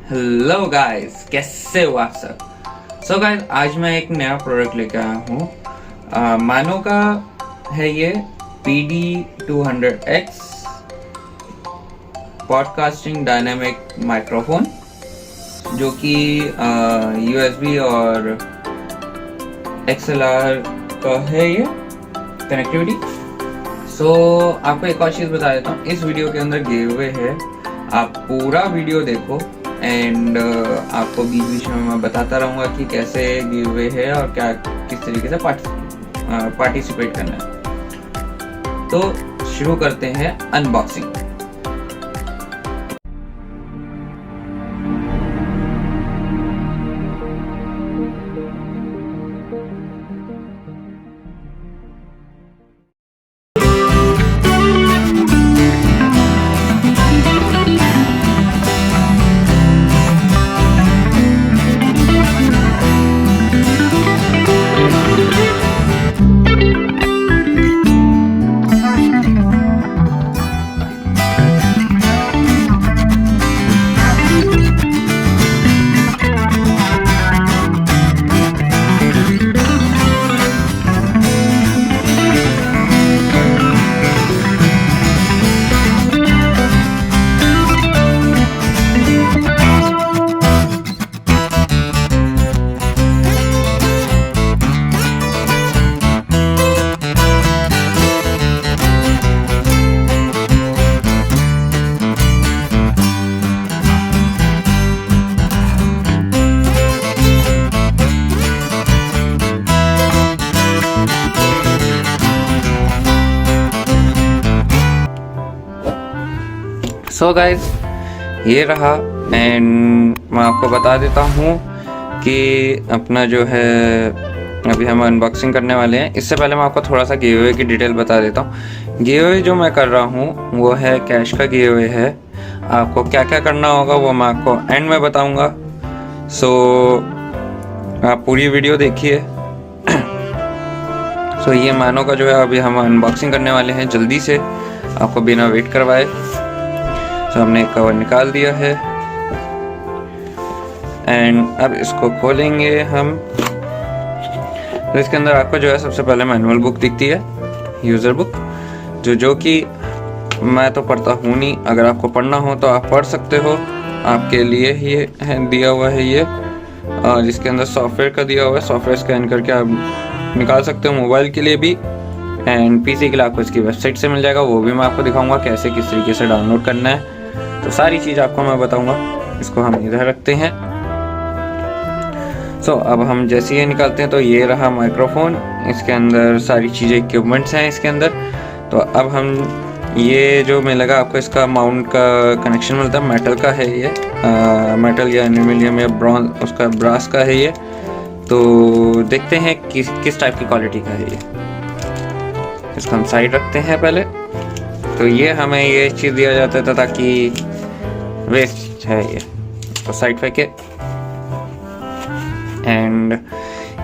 Hello guys, कैसे हो आप सब। सो गाइस, आज मैं एक नया प्रोडक्ट लेकर आया हूँ। मानो का है ये PD200X पॉडकास्टिंग डायनामिक माइक्रोफोन, जो कि USB और XLR का है ये कनेक्टिविटी। सो आपको एक और चीज़ बता देता हूँ, इस वीडियो के अंदर गिव अवे है, आप पूरा वीडियो देखो एंड आपको बीच बीच में मैं बताता रहूँगा कि कैसे गिव अवे है और क्या किस तरीके से पार्टिसिपेट करना है। तो शुरू करते हैं अनबॉक्सिंग। सो गाइज, ये रहा एंड मैं आपको बता देता हूँ कि अपना जो है अभी हम अनबॉक्सिंग करने वाले हैं। इससे पहले मैं आपको थोड़ा सा गिव अवे की डिटेल बता देता हूँ। गिव अवे जो मैं कर रहा हूँ वो है कैश का गिव अवे है। आपको क्या क्या करना होगा वो मैं आपको एंड में बताऊँगा। सो आप पूरी वीडियो देखिए। सो ये मानो का जो है अभी हम अनबॉक्सिंग करने वाले हैं जल्दी से, आपको बिना वेट करवाए। तो हमने कवर निकाल दिया है एंड अब इसको खोलेंगे हम। तो इसके अंदर आपको जो है सबसे पहले मैनुअल बुक दिखती है, यूज़र बुक, जो कि मैं तो पढ़ता हूँ नहीं। अगर आपको पढ़ना हो तो आप पढ़ सकते हो, आपके लिए ही दिया हुआ है ये। और इसके अंदर सॉफ्टवेयर का दिया हुआ है, सॉफ्टवेयर स्कैन करके आप निकाल सकते हो मोबाइल के लिए भी एंड PC के लिए आपको इसकी वेबसाइट से मिल जाएगा। वो भी मैं आपको दिखाऊंगा कैसे किस तरीके से डाउनलोड करना है। तो सारी चीज़ आपको मैं बताऊंगा। इसको हम इधर रखते हैं। सो अब हम जैसे ये निकालते हैं तो ये रहा माइक्रोफोन। इसके अंदर सारी चीज़ें इक्विपमेंट्स हैं इसके अंदर। तो अब हम ये जो मिलेगा आपको, इसका माउंट का कनेक्शन मिलता है, मेटल का है ये, मेटल या एल्यूमिनियम या ब्रॉन्ज, उसका ब्रास का है ये। तो देखते हैं किस टाइप की क्वालिटी का है ये। इसको हम साइड रखते हैं पहले। तो ये हमें ये चीज़ दिया जाता था ताकि वेस्ट है ये, तो साइड फेंके। एंड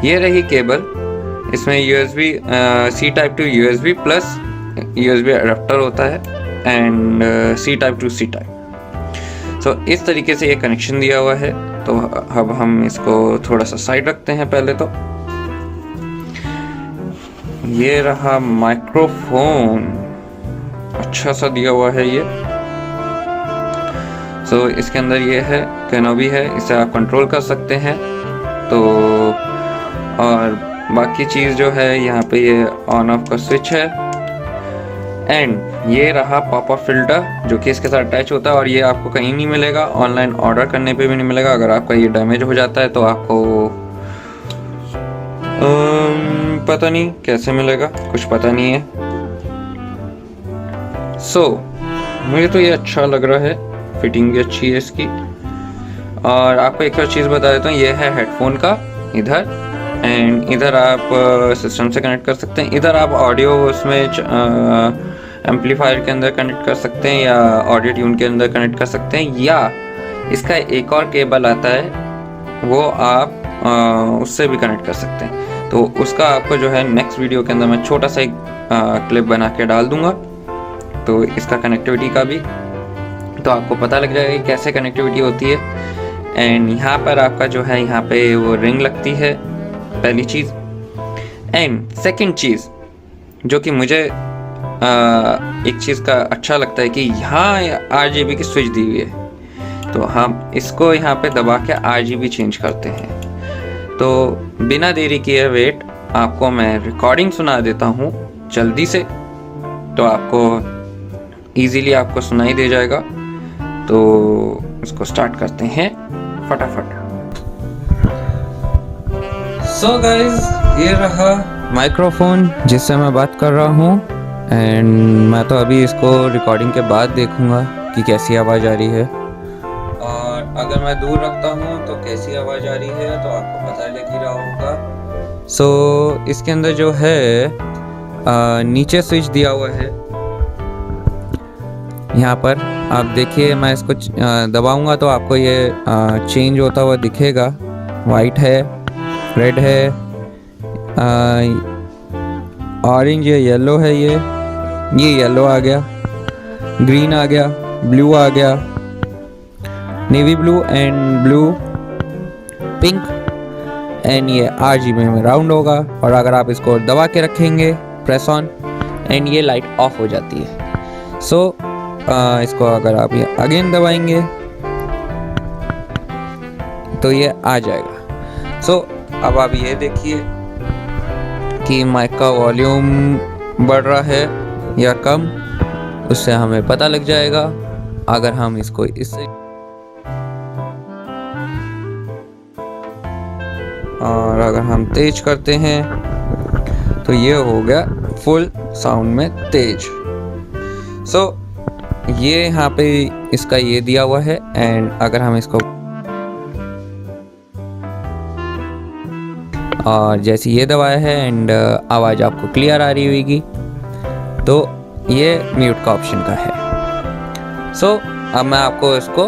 ये रही केबल। इसमें USB C type two USB plus USB adapter होता है and C type two C type. तो इस तरीके से ये कनेक्शन दिया हुआ है। तो अब हम इसको थोड़ा सा साइड रखते हैं पहले। तो ये रहा माइक्रोफोन, अच्छा सा दिया हुआ है ये। सो इसके अंदर ये है कैनोबी है, इसे आप कंट्रोल कर सकते हैं। तो और बाकी चीज़ जो है यहाँ पे ये ऑन ऑफ का स्विच है एंड ये रहा पॉपअप फिल्टर जो कि इसके साथ अटैच होता है। और ये आपको कहीं नहीं मिलेगा, ऑनलाइन ऑर्डर करने पे भी नहीं मिलेगा। अगर आपका ये डैमेज हो जाता है तो आपको पता नहीं कैसे मिलेगा, कुछ पता नहीं है। सो मुझे तो ये अच्छा लग रहा है, फिटिंग भी अच्छी है इसकी। और आपको एक और चीज़ बता देता हूँ, ये है हेडफोन का इधर एंड इधर आप सिस्टम से कनेक्ट कर सकते हैं। इधर आप ऑडियो उसमें एम्पलीफायर के अंदर कनेक्ट कर सकते हैं या ऑडियो ट्यून के अंदर कनेक्ट कर सकते हैं, या इसका एक और केबल आता है वो आप उससे भी कनेक्ट कर सकते हैं। तो उसका आपको जो है नेक्स्ट वीडियो के अंदर मैं छोटा सा एक क्लिप बना के डाल दूंगा, तो इसका कनेक्टिविटी का भी, तो आपको पता लग जाएगा कि कैसे कनेक्टिविटी होती है। एंड यहाँ पर आपका जो है यहाँ पे वो रिंग लगती है, पहली चीज़। एंड सेकंड चीज़ जो कि मुझे एक चीज़ का अच्छा लगता है कि यहाँ RGB की स्विच दी हुई है, तो हम इसको यहाँ पे दबा के RGB चेंज करते हैं। तो बिना देरी किए वेट आपको मैं रिकॉर्डिंग सुना देता हूँ जल्दी से, तो आपको इजीली आपको सुनाई दे जाएगा। तो इसको स्टार्ट करते हैं फटाफट। सो गाइस, ये रहा माइक्रोफोन जिससे मैं बात कर रहा हूँ। एंड मैं तो अभी इसको रिकॉर्डिंग के बाद देखूँगा कि कैसी आवाज़ आ रही है, और अगर मैं दूर रखता हूँ तो कैसी आवाज़ आ रही है तो आपको पता लग ही रहा होगा। सो इसके अंदर जो है नीचे स्विच दिया हुआ है, यहाँ पर आप देखिए। मैं इसको दबाऊंगा तो आपको ये चेंज होता हुआ दिखेगा। वाइट है, रेड है, ऑरेंज है, येलो है, ये येलो आ गया, ग्रीन आ गया, ब्लू आ गया, navy blue and blue, pink, and ये RGB में राउंड होगा। और अगर आप इसको दबा के रखेंगे प्रेस ऑन, एंड ये लाइट ऑफ हो जाती है। सो इसको अगर आप ये अगेन दबाएंगे तो ये आ जाएगा। सो अब आप ये देखिए कि माइक का वॉल्यूम बढ़ रहा है या कम, उससे हमें पता लग जाएगा। अगर हम इसको इससे और अगर हम तेज करते हैं तो ये हो गया फुल साउंड में तेज। सो ये यहाँ पे इसका ये दिया हुआ है। एंड अगर हम इसको और जैसे ये दबाया है एंड आवाज़ आपको क्लियर आ रही होगी, तो ये म्यूट का ऑप्शन का है। सो अब मैं आपको इसको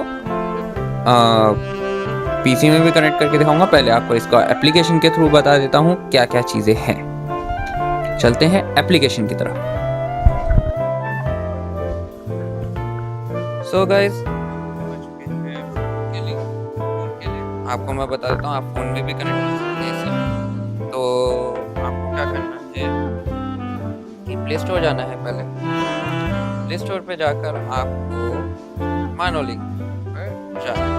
PC में भी कनेक्ट करके दिखाऊंगा। पहले आपको इसका एप्लीकेशन के थ्रू बता देता हूँ क्या क्या चीज़ें हैं। चलते हैं एप्लीकेशन की तरफ। सो गाइस, आपको मैं बता देता हूँ, आप फ़ोन में भी कनेक्ट कर सकते हैं इसे। तो आपको क्या करना है कि प्ले स्टोर जाना है। पहले प्ले स्टोर पे जाकर आपको मानोलिंक पर जाना है।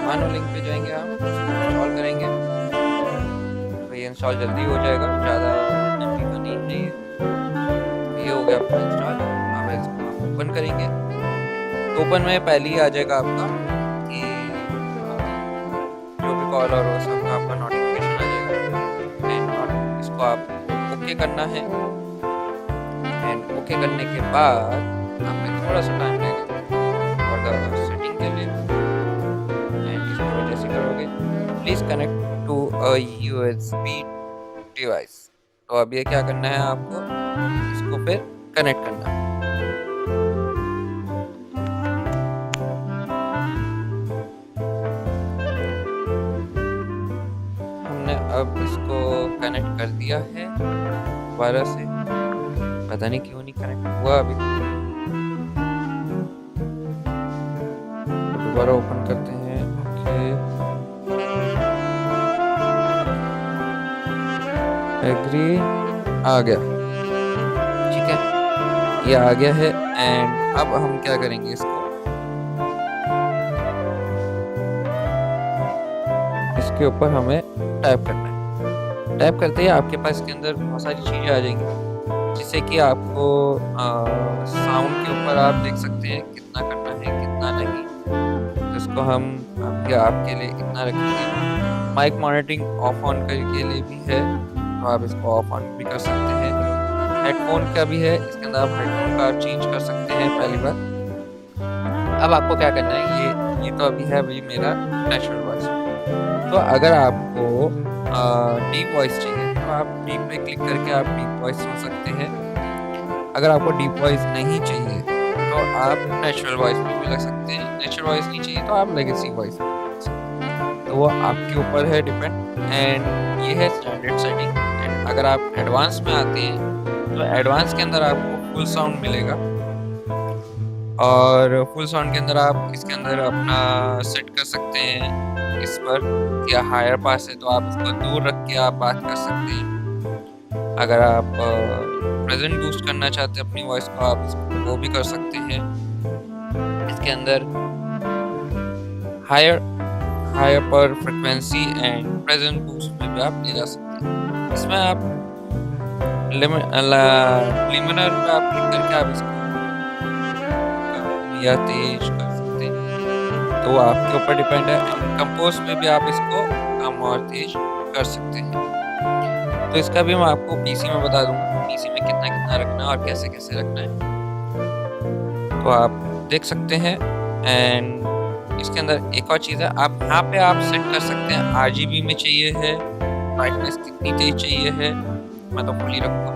मानोलिंक पे जाएंगे, आप इंस्टॉल करेंगे तो ये इंस्टॉल जल्दी हो जाएगा, ज़्यादा एमबी का नहीं है। ये हो गया आपका इंस्टॉल। अब इसको ओपन करेंगे तो ओपन में पहले ही आ जाएगा आपका कि जो भी कॉल और वो सब का आपका नोटिफिकेशन आ जाएगा। एंड इसको आप ओके करना है। एंड ओके करने के बाद हमें थोड़ा सा टाइम लगेगा और सेटिंग के लिए। एंड इसको जैसे करोगे, please connect to a USB device. तो अब ये क्या करना है, आपको इसको फिर कनेक्ट करना है। अब इसको कनेक्ट कर दिया है दोबारा से, पता नहीं क्यों नहीं कनेक्ट हुआ अभी। दोबारा ओपन करते हैं। ओके, एग्री, आ गया, ठीक है, ये आ गया है। एंड अब हम क्या करेंगे, इसके ऊपर हमें टाइप करना है। टाइप करते ही आपके पास इसके अंदर बहुत सारी चीज़ें आ जाएंगी, जिससे कि आपको साउंड के ऊपर आप देख सकते हैं कितना करना है कितना नहीं। तो इसको हम अभी आपके लिए इतना रखेंगे। माइक मॉनिटरिंग ऑफ ऑन के लिए भी है, तो आप इसको ऑफ ऑन भी कर सकते हैं। हेडफोन का भी है, इसके अंदर आप हेडफोन का चेंज कर सकते हैं पहली बार। अब आपको क्या करना है, ये तो अभी है वही मेरा नेचुरल वॉइस। तो अगर आपको डीप वॉइस चाहिए तो आप डीप पे क्लिक करके आप डीप वॉइस सुन सकते हैं। अगर आपको डीप वॉइस नहीं चाहिए तो आप नेचुरल वॉइस में भी लग सकते हैं। नेचुरल वॉइस नहीं चाहिए तो आप लेगेसी वॉइस में लग सकते हैं। तो वो आपके ऊपर है डिपेंड। एंड ये है स्टैंडर्ड सेटिंग। एंड अगर आप एडवांस में आते हैं तो एडवांस के अंदर आपको फुल साउंड मिलेगा। और फुल साउंड के अंदर आप इसके अंदर अपना सेट कर सकते हैं इस पर, या हायर पास है तो आप इसको दूर रख के आप बात कर सकते हैं। अगर आप प्रेजेंट बूस्ट करना चाहते हैं अपनी वॉइस को, आप वो भी कर सकते हैं। इसके अंदर हायर हायर पर फ्रिक्वेंसी एंड प्रेजेंट बूस्ट में भी आप ले जा सकते हैं। इसमें आप लिमिनर पे आप क्लिक करके आप इसको या तेज कर सकते हैं, तो वो आपके ऊपर डिपेंड है। कंपोज में भी आप इसको कम और तेज कर सकते हैं। तो इसका भी मैं आपको पीसी में बता दूंगा, पीसी में कितना कितना रखना है और कैसे कैसे रखना है, तो आप देख सकते हैं। एंड इसके अंदर एक और चीज़ है, आप यहाँ पे आप सेट कर सकते हैं RGB में चाहिए है, ब्राइटनेस कितनी तेज चाहिए है, मैं तो फुली रखूँगा।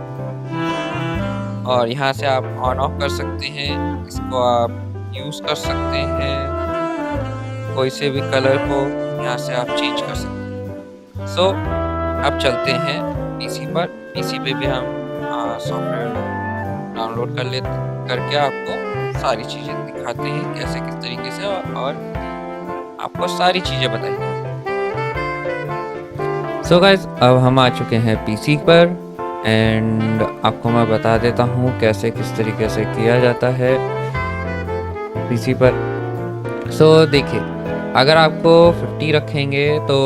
और यहाँ से आप ऑन ऑफ कर सकते हैं, इसको आप यूज़ कर सकते हैं, कोई से भी कलर को यहाँ से आप चेंज कर सकते हैं। सो अब चलते हैं पीसी पर। पीसी पे भी हम सॉफ्टवेयर डाउनलोड करके आपको सारी चीज़ें दिखाते हैं कैसे किस तरीके से, और आपको सारी चीज़ें बताएंगे। सो गाइस, अब हम आ चुके हैं पीसी पर एंड आपको मैं बता देता हूँ कैसे किस तरीके से किया जाता है पीसी पर। सो देखिए, अगर आपको 50 रखेंगे तो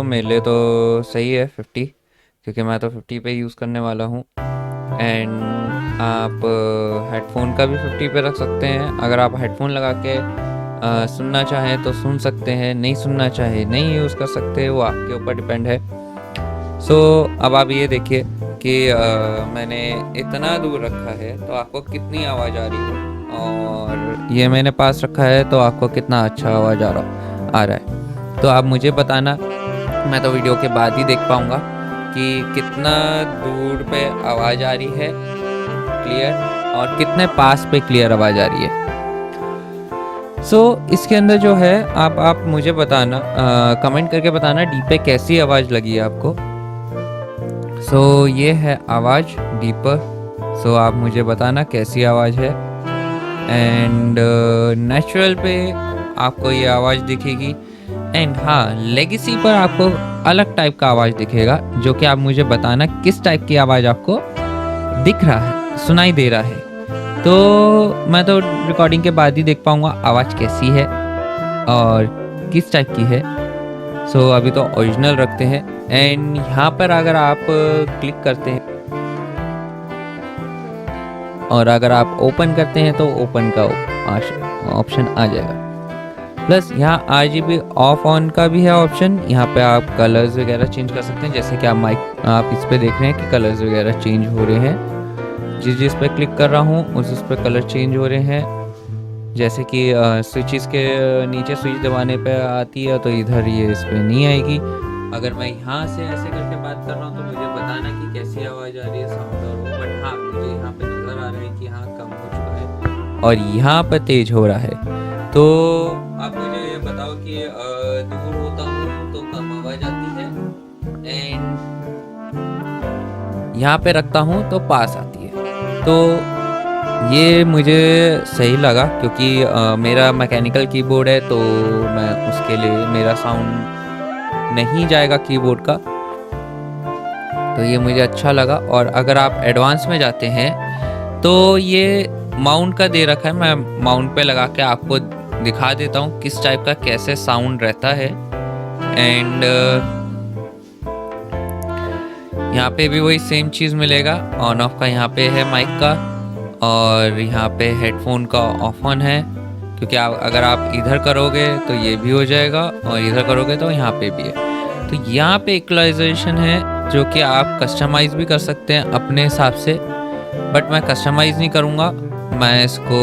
मेरे लिए तो सही है 50, क्योंकि मैं तो 50 पे यूज़ करने वाला हूँ। एंड आप हेडफोन का भी 50 पे रख सकते हैं। अगर आप हेडफोन लगा के सुनना चाहें तो सुन सकते हैं, नहीं सुनना चाहे नहीं यूज़ कर सकते, वो आपके ऊपर डिपेंड है। सो अब आप ये देखिए कि मैंने इतना दूर रखा है तो आपको कितनी आवाज़ आ रही है, और ये मैंने पास रखा है तो आपको कितना अच्छा आवाज़ आ रहा है। तो आप मुझे बताना, मैं तो वीडियो के बाद ही देख पाऊँगा कि कितना दूर पे आवाज़ आ रही है क्लियर, और कितने पास पे क्लियर आवाज़ आ रही है। सो इसके अंदर जो है आप मुझे बताना, कमेंट करके बताना डी पे कैसी आवाज़ लगी है आपको। सो ये है आवाज़ डीपर। सो आप मुझे बताना कैसी आवाज़ है। एंड नेचुरल पे आपको ये आवाज़ दिखेगी। एंड हाँ, लेगेसी पर आपको अलग टाइप का आवाज़ दिखेगा, जो कि आप मुझे बताना किस टाइप की आवाज़ आपको दिख रहा है, सुनाई दे रहा है। तो मैं तो रिकॉर्डिंग के बाद ही देख पाऊँगा आवाज़ कैसी है और किस टाइप की है। सो अभी तो ओरिजिनल रखते हैं। एंड यहाँ पर अगर आप क्लिक करते हैं और अगर आप ओपन करते हैं तो ओपन का ऑप्शन आ जाएगा। प्लस यहाँ RGB ऑफ ऑन का भी है ऑप्शन। यहाँ पे आप कलर्स वगैरह चेंज कर सकते हैं, जैसे कि आप इस पे देख रहे हैं कि कलर्स वगैरह चेंज हो रहे हैं। जिस पे क्लिक कर रहा हूँ उस पे कलर चेंज हो रहे हैं। जैसे कि स्विचेस के नीचे स्विच दबाने पे आती है तो इधर ये इस पे नहीं आएगी। अगर मैं यहाँ से ऐसे करके बात कर रहा हूँ तो मुझे बताना कि कैसी आवाज़ आ रही है, साउंड और वो। बट हाँ, मुझे यहाँ पे नज़र आ रहा है कि हाँ कम हो चुका है और यहाँ पर तेज हो रहा है। तो आप मुझे ये बताओ कि दूर होता हूँ तो कम आवाज़ आती है, एंड यहाँ पे रखता हूँ तो पास आती है। तो ये मुझे सही लगा, क्योंकि मेरा मैकेनिकल कीबोर्ड है तो मैं उसके लिए मेरा साउंड नहीं जाएगा कीबोर्ड का, तो ये मुझे अच्छा लगा। और अगर आप एडवांस में जाते हैं तो ये माउंट का दे रखा है। मैं माउंट पे लगा के आपको दिखा देता हूँ किस टाइप का कैसे साउंड रहता है। एंड यहाँ पे भी वही सेम चीज़ मिलेगा। ऑन ऑफ का यहाँ पे है माइक का, और यहाँ पे हेडफोन का ऑफ ऑन है, क्योंकि अगर आप इधर करोगे तो ये भी हो जाएगा और इधर करोगे तो यहाँ पे भी है। तो यहाँ पे इक्वलाइजेशन है जो कि आप कस्टमाइज़ भी कर सकते हैं अपने हिसाब से, बट मैं कस्टमाइज़ नहीं करूँगा, मैं इसको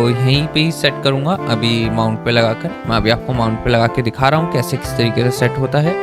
यहीं पे ही सेट करूँगा। अभी माउंट पे लगा कर मैं अभी आपको माउंट पे लगा के दिखा रहा हूँ कैसे किस तरीके से सेट होता है।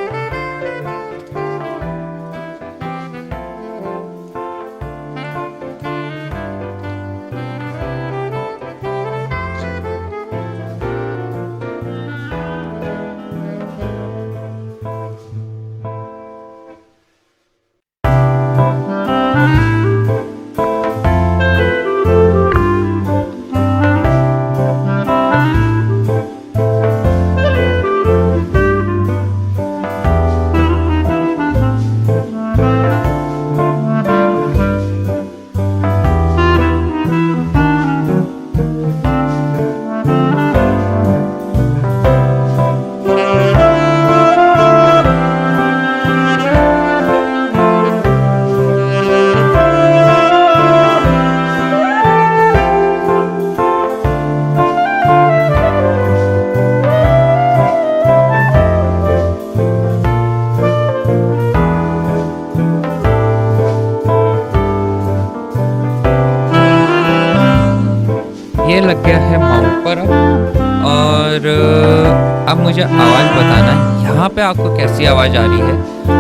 अब मुझे आवाज़ बताना यहाँ पे आपको कैसी आवाज़ आ रही है,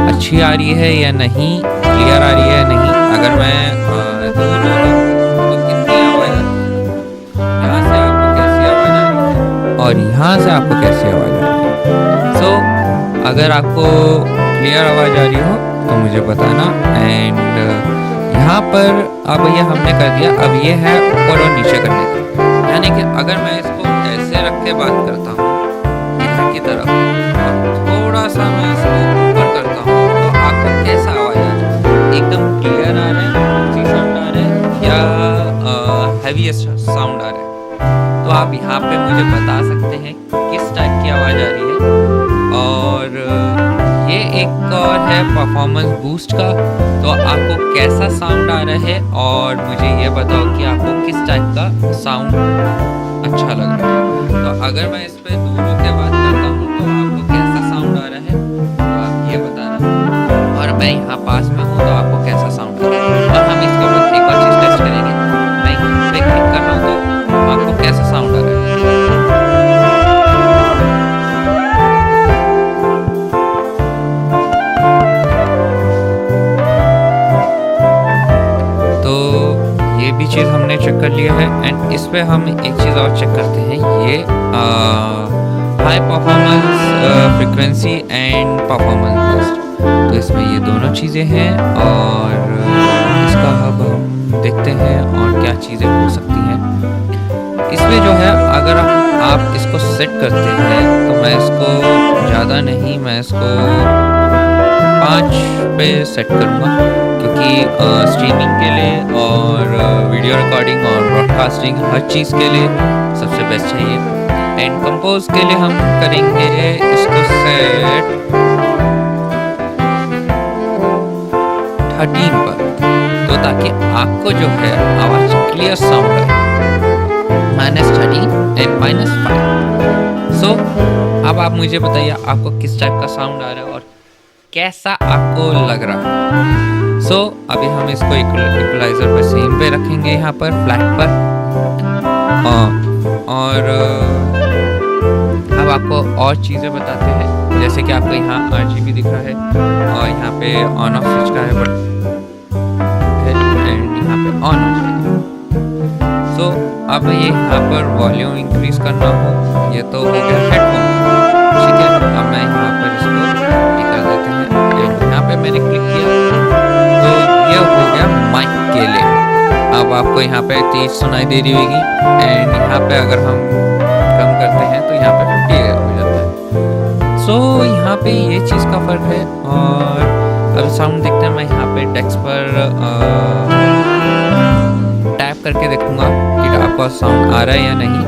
अच्छी आ रही है या नहीं, क्लियर आ रही है या नहीं। अगर मैं तो कितनी आवाज़ आ रही है, यहाँ से आपको कैसी आवाज़ आ रही है और यहाँ से आपको कैसी आवाज़ आ रही है। सो अगर आपको क्लियर आवाज़ आ रही हो तो मुझे बताना। एंड यहाँ पर अब ये हमने कर दिया। अब ये है ऊपर और नीचे करने का, यानी कि अगर मैं इसको ऐसे रख के बात करता हूँ इधर की तरफ और थोड़ा सा मैं इसको ऊपर करता हूँ तो आपको कैसा आवाज़ आ रहा है, एकदम क्लियर आ रहा है, सी साउंड आ रहा है या हैवीएस्ट साउंड आ रहा है। तो आप यहाँ पे मुझे बता सकते हैं किस टाइप की आवाज़ आ रही है। और ये एक और है परफॉर्मेंस बूस्ट का, तो आपको कैसा साउंड आ रहा है और मुझे ये बताओ कि आपको किस टाइप का साउंड अच्छा लग रहा है। तो अगर मैं इस पे दूर होकर बात करता हूँ तो आपको कैसा साउंड आ रहा है तो आप ये बताना, और मैं यहाँ पास में हूँ तो आपको कैसा साउंड आ रहा है। और हम इसके ऊपर एक और चीज़ टेस्ट करेंगे। मैं यहाँ पे क्लिक कर रहा हूँ तो आपको कैसा साउंड आ रहा है। चीज़ हमने चेक कर लिया है। एंड इस पे हम एक चीज़ और चेक करते हैं, ये high performance frequency and performance boost. तो इसमें ये दोनों चीज़ें हैं और इसका अब हम देखते हैं और क्या चीज़ें हो सकती हैं इसमें। जो है अगर आप इसको सेट करते हैं तो मैं इसको ज़्यादा नहीं, मैं इसको 5 पे सेट करूँगा, क्योंकि स्ट्रीमिंग के लिए और वीडियो रिकॉर्डिंग और ब्रॉडकास्टिंग हर चीज़ के लिए सबसे बेस्ट है ये। एंड कंपोज के लिए हम करेंगे इसको सेट 13 पर, तो ताकि आपको जो है आवाज़ क्लियर साउंड आए। -13 एंड -5। सो अब आप मुझे बताइए आपको किस टाइप का साउंड आ रहा है और कैसा आपको लग रहा है। सो अभी हम इसको इक्वलाइजर पे सेम पे रखेंगे, यहाँ पर फ्लैट पर। और अब आपको और चीज़ें बताते हैं, जैसे कि आपको यहाँ RGB दिख रहा है और यहाँ पे ऑन ऑफ स्विच का है बटन एंड यहाँ पे ऑन हो जाएगा। सो अब ये यहाँ पर वॉल्यूम इंक्रीज करना हो, ये तो हो गया हेडफोन, ठीक है। अब मैं यहाँ पर इसको कर देते हैं एंड यहाँ पे मैंने क्लिक किया तो ये हो गया माइक के लिए। अब आपको यहाँ पे 30 सुनाई दे रही होगी एंड यहाँ पे अगर हम कम करते हैं तो यहाँ पे 50 हो जाता है। सो यहाँ पे ये चीज़ का फ़र्क है। और अब साउंड देखते हैं, मैं यहाँ पे टेक्स्ट पर टैप करके देखूँगा कि आपका साउंड आ रहा है या नहीं।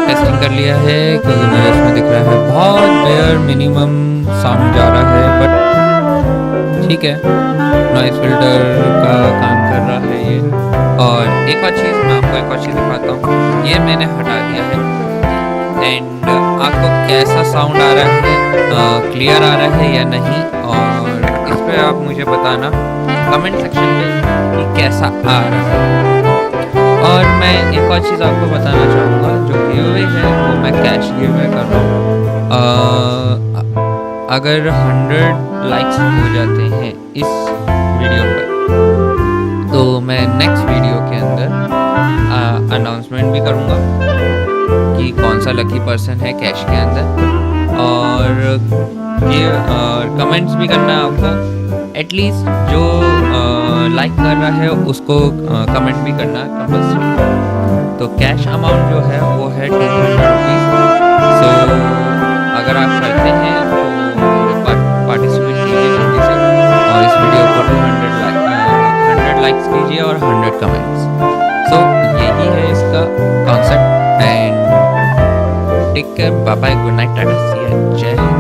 टेस्टिंग कर लिया है क्योंकि मेरे इसमें दिख रहा है बहुत बेयर मिनिमम साउंड जा रहा है, बट ठीक है, नॉइस फिल्टर का काम कर रहा है ये। और एक और चीज़ मैं आपको एक और चीज़ दिखाता हूँ, ये मैंने हटा दिया है एंड आपको कैसा साउंड आ रहा है, क्लियर आ रहा है या नहीं। और इस पर आप मुझे बताना कमेंट सेक्शन में कि कैसा आ रहा है। और मैं एक और चीज़ आपको बताना चाहूँगा, जो गिवअवे है वो मैं कैश गिवअवे कर रहा हूँ। अगर 100 लाइक्स हो जाते हैं इस वीडियो पर तो मैं नेक्स्ट वीडियो के अंदर अनाउंसमेंट भी करूँगा कि कौन सा लकी पर्सन है कैश के अंदर। और ये कमेंट्स भी करना है आपको, एटलीस्ट जो लाइक कर रहा है उसको कमेंट भी करना कंपल्सरी। तो कैश अमाउंट जो है वो है 200 रुपीज़। सो अगर आप करते हैं तो पार्टिसिपेट कीजिए जल्दी से और इस वीडियो को 100 लाइक्स कीजिए और 100 कमेंट्स। सो यही है इसका concept. And take care, bye bye, good night, tata, see you, जय हिंद।